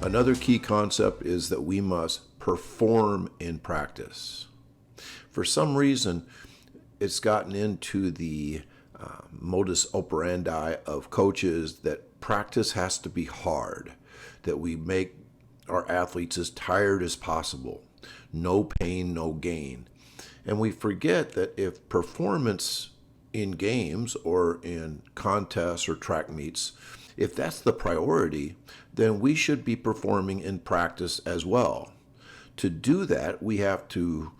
Another key concept is that we must perform in practice. For some reason, it's gotten into the modus operandi of coaches that practice has to be hard, that we make our athletes as tired as possible. No pain, no gain. And we forget that if performance in games or in contests or track meets, if that's the priority, then we should be performing in practice as well. To do that, we have to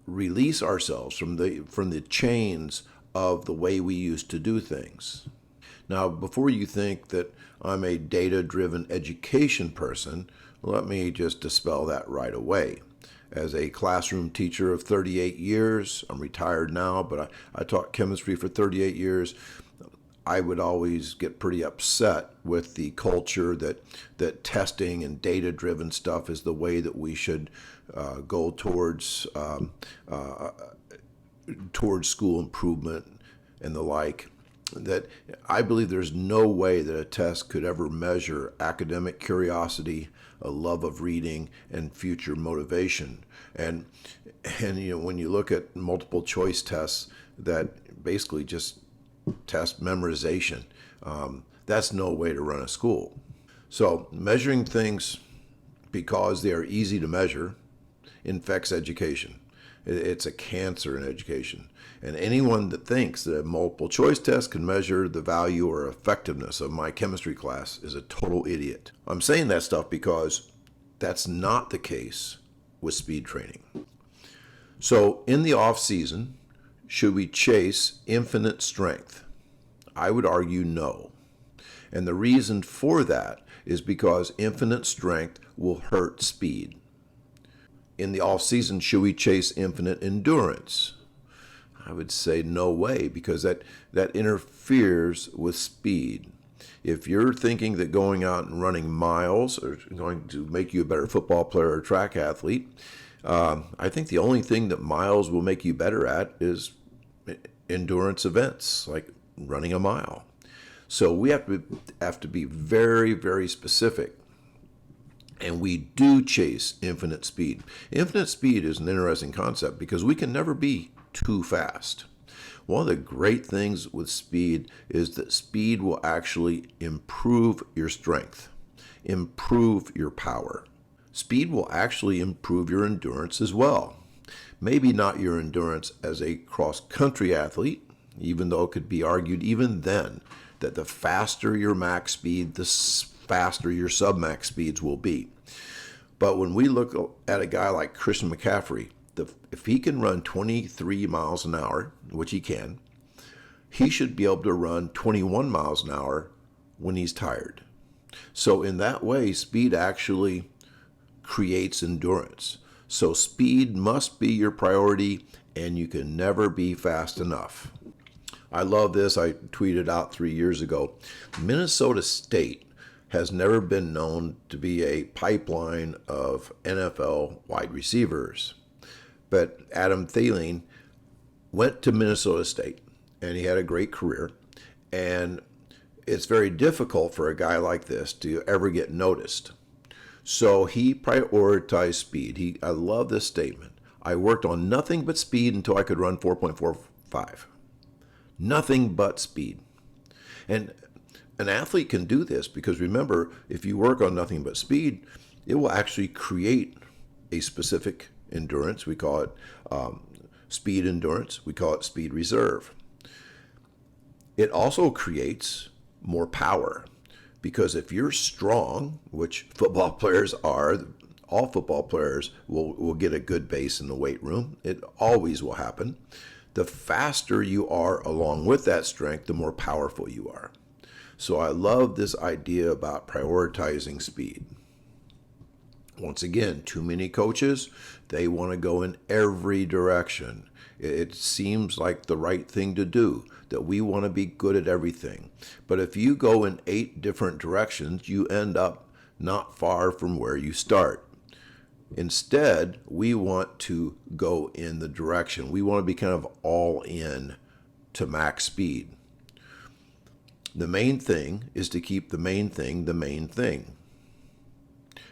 release ourselves from the chains of the way we used to do things. Now, before you think that I'm a data-driven education person, let me just dispel that right away. As a classroom teacher of 38 years, I'm retired now, but I taught chemistry for 38 years. I would always get pretty upset with the culture that testing and data-driven stuff is the way that we should go towards school improvement and the like. That I believe there's no way that a test could ever measure academic curiosity, a love of reading, and future motivation. And when you look at multiple choice tests that basically just test memorization, that's no way to run a school. So measuring things because they are easy to measure infects education. It's a cancer in education. And anyone that thinks that a multiple choice test can measure the value or effectiveness of my chemistry class is a total idiot. I'm saying that stuff because that's not the case with speed training. So in the off season, should we chase infinite strength? I would argue no. And the reason for that is because infinite strength will hurt speed. In the off season, should we chase infinite endurance? I would say no way, because that interferes with speed. If you're thinking that going out and running miles are going to make you a better football player or track athlete, I think the only thing that miles will make you better at is endurance events, like running a mile. So we have to be very, very specific. And we do chase infinite speed. Infinite speed is an interesting concept because we can never be too fast. One of the great things with speed is that speed will actually improve your strength, improve your power. Speed will actually improve your endurance as well. Maybe not your endurance as a cross-country athlete, even though it could be argued even then that the faster your max speed, the faster your sub-max speeds will be. But when we look at a guy like Christian McCaffrey, if he can run 23 miles an hour, which he can, he should be able to run 21 miles an hour when he's tired. So in that way, speed actually creates endurance. So speed must be your priority, and you can never be fast enough. I love this. I tweeted out 3 years ago. Minnesota State has never been known to be a pipeline of NFL wide receivers. But Adam Thielen went to Minnesota State, and he had a great career. And it's very difficult for a guy like this to ever get noticed. So he prioritized speed. I love this statement. I worked on nothing but speed until I could run 4.45. Nothing but speed. And an athlete can do this because, remember, if you work on nothing but speed, it will actually create a specific endurance. We call it speed endurance. We call it speed reserve. It also creates more power because if you're strong, which football players are, all football players will get a good base in the weight room. It always will happen. The faster you are along with that strength, the more powerful you are. So I love this idea about prioritizing speed. Once again, too many coaches, they want to go in every direction. It seems like the right thing to do, that we want to be good at everything. But if you go in 8 different directions, you end up not far from where you start. Instead, we want to go in the direction. We want to be kind of all in to max speed. The main thing is to keep the main thing the main thing.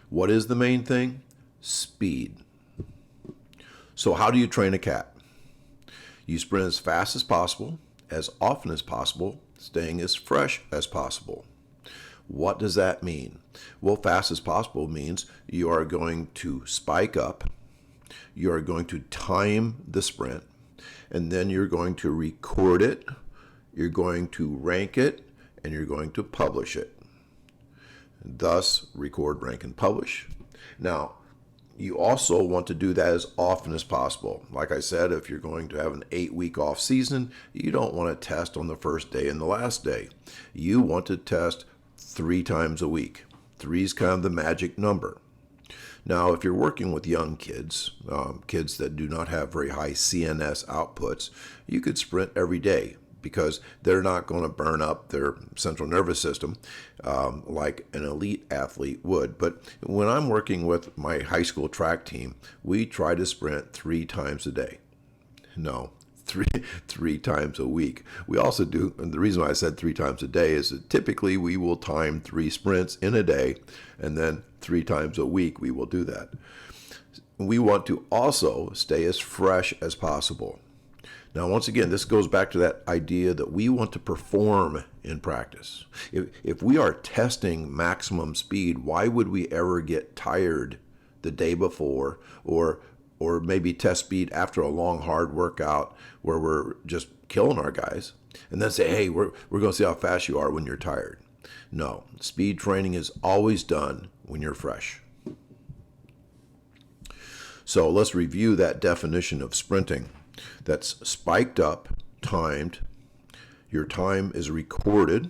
What is the main thing? Speed. So how do you train a cat? You sprint as fast as possible, as often as possible, staying as fresh as possible. What does that mean? Well, fast as possible means you are going to spike up, you are going to time the sprint, and then you're going to record it, you're going to rank it, and you're going to publish it. Thus, record, rank, and publish. Now, you also want to do that as often as possible. Like I said, if you're going to have an 8-week off season, you don't want to test on the first day and the last day. You want to test 3 times a week. 3 is kind of the magic number. Now, if you're working with young kids, kids that do not have very high CNS outputs, you could sprint every day because they're not going to burn up their central nervous system like an elite athlete would. But when I'm working with my high school track team, we try to sprint 3 times a day. No, three times a week. We also do, and the reason why I said 3 times a day is that typically we will time 3 sprints in a day, and then 3 times a week we will do that. We want to also stay as fresh as possible. Now, once again, this goes back to that idea that we want to perform in practice. If we are testing maximum speed, why would we ever get tired the day before or maybe test speed after a long, hard workout where we're just killing our guys and then say, hey, we're going to see how fast you are when you're tired? No, speed training is always done when you're fresh. So let's review that definition of sprinting. That's spiked up, timed. Your time is recorded.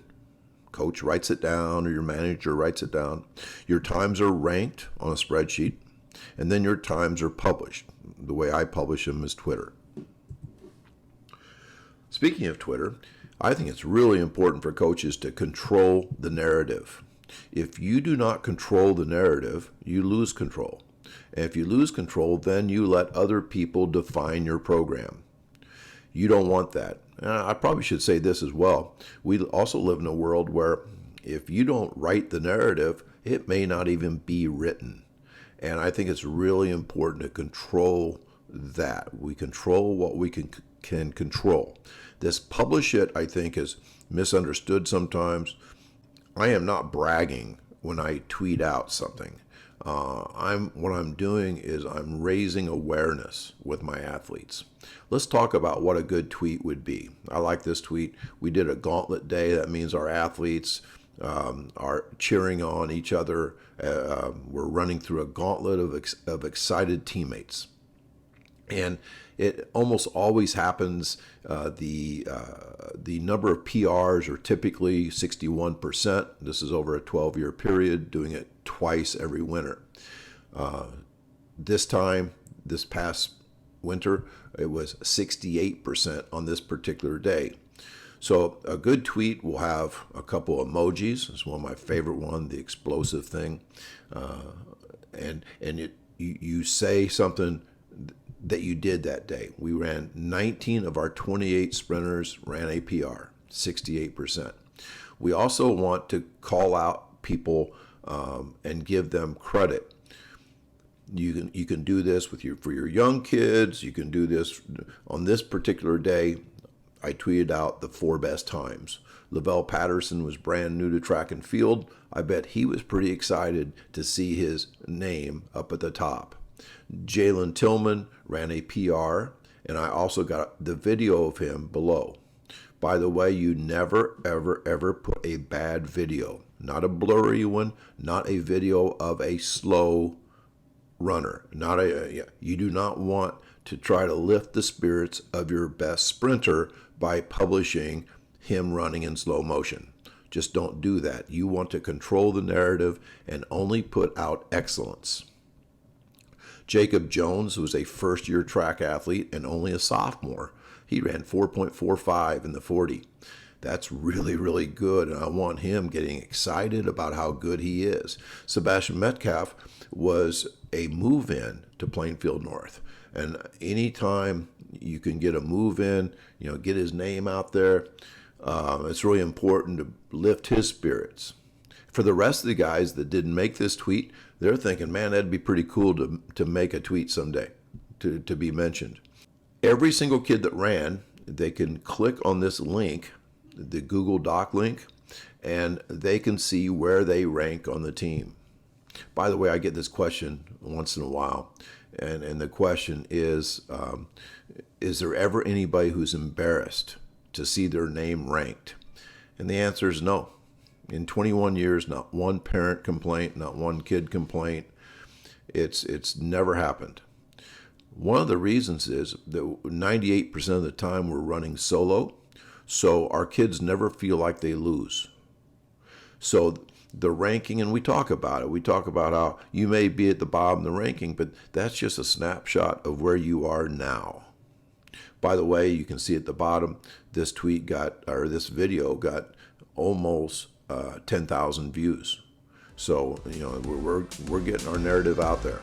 Coach writes it down or your manager writes it down. Your times are ranked on a spreadsheet. And then your times are published. The way I publish them is Twitter. Speaking of Twitter, I think it's really important for coaches to control the narrative. If you do not control the narrative, you lose control. And if you lose control, then you let other people define your program. You don't want that. I probably should say this as well. We also live in a world where if you don't write the narrative, it may not even be written. And I think it's really important to control that. We control what we can control. This publish it, I think, is misunderstood sometimes. I am not bragging when I tweet out something. What I'm doing is I'm raising awareness with my athletes. Let's talk about what a good tweet would be. I like this tweet. We did a gauntlet day. That means our athletes are cheering on each other. We're running through a gauntlet of excited teammates. And it almost always happens. The number of PRs are typically 61%. This is over a 12-year period, doing it twice every winter. This past winter, it was 68% on this particular day. So a good tweet will have a couple emojis. It's one of my favorite one, the explosive thing. And you say something that you did that day. We ran 19 of our 28 sprinters ran a PR, 68%. We also want to call out people and give them credit. You can do this for your young kids. You can do this on this particular day. I tweeted out the 4 best times. Lavelle Patterson was brand new to track and field. I bet he was pretty excited to see his name up at the top. Jalen Tillman ran a PR, and I also got the video of him below. By the way, you never, ever, ever put a bad video. Not a blurry one, not a video of a slow runner. You do not want to try to lift the spirits of your best sprinter by publishing him running in slow motion. Just don't do that. You want to control the narrative and only put out excellence. Jacob Jones was a first-year track athlete and only a sophomore. He ran 4.45 in the 40. That's really, really good, and I want him getting excited about how good he is. Sebastian Metcalf was a move-in to Plainfield North, and anytime you can get a move-in, get his name out there, it's really important to lift his spirits. For the rest of the guys that didn't make this tweet, they're thinking, man, that'd be pretty cool to make a tweet someday, to be mentioned. Every single kid that ran, they can click on this link, the Google Doc link, and they can see where they rank on the team. By the way, I get this question once in a while, and the question is there ever anybody who's embarrassed to see their name ranked? And the answer is no. In 21 years, not one parent complaint, not one kid complaint. It's never happened. One of the reasons is that 98% of the time we're running solo, so our kids never feel like they lose. So the ranking, and we talk about it. We talk about how you may be at the bottom of the ranking, but that's just a snapshot of where you are now. By the way, you can see at the bottom, this video got almost 10,000 views. So, we're getting our narrative out there.